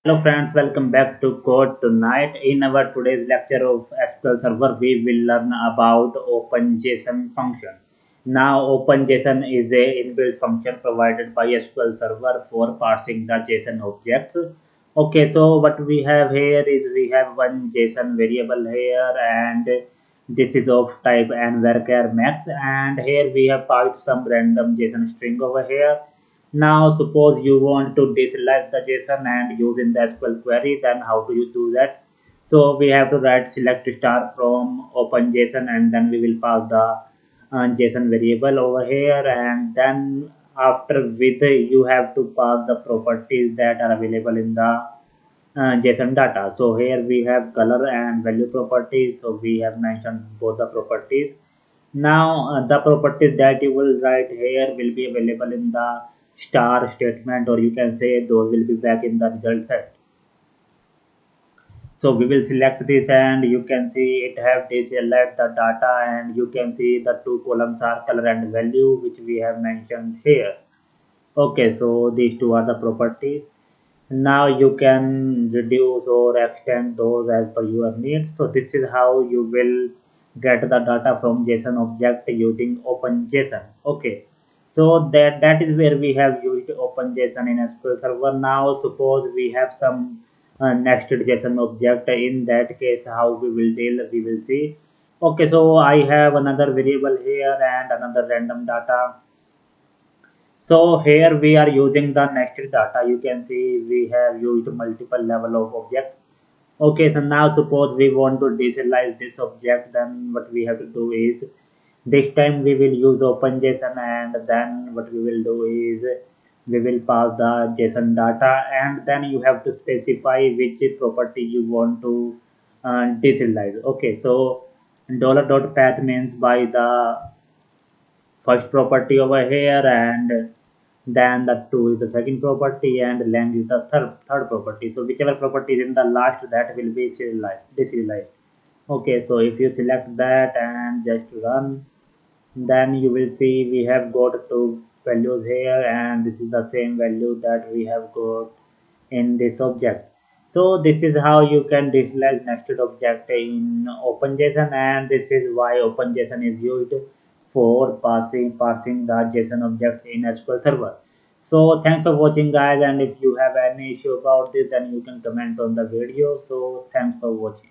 Hello friends, welcome back to Code Tonight. In our today's lecture of SQL Server, we will learn about OpenJson function. Now, OpenJson is a inbuilt function provided by SQL Server for parsing the JSON objects. Okay, so what we have here is we have one JSON variable here, and this is of type and varchar max, and here we have passed some random JSON string over here. Now, suppose you want to deserialize the JSON and use in the SQL query, then how do you do that? So we have to write select star from OpenJSON, and then we will pass the JSON variable over here, and then after with you have to pass the properties that are available in the JSON data. So here we have color and value properties. So we have mentioned both the properties. Now the properties that you will write here will be available in the star statement, or you can say those will be back in the result set. So we will select this, and you can see it have deselect the data, and you can see the two columns are color and value, which we have mentioned here. Okay, so these two are the properties. Now you can reduce or extend those as per your needs. So this is how you will get the data from JSON object using OpenJSON. Okay, so that is where we have used OpenJSON in SQL Server. Now suppose we have some nested JSON object. In that case, how we will deal, we will see. Okay, so I have another variable here and another random data. So here we are using the nested data. You can see we have used multiple level of objects. Okay, so now suppose we want to deserialize this object, then what we have to do is this time we will use OpenJSON, and then what we will do is we will pass the JSON data, and then you have to specify which property you want to deserialize. Okay, so $.path means by the first property over here, and then the two is the second property, and length is the third property. So whichever property is in the last, that will be serialized, deserialized. Okay, so if you select that and just run, then you will see we have got two values here, and this is the same value that we have got in this object. So this is how you can deserialize nested object in OpenJSON, and this is why OpenJSON is used for parsing the JSON objects in SQL Server. So thanks for watching guys, and if you have any issue about this, then you can comment on the video. So thanks for watching.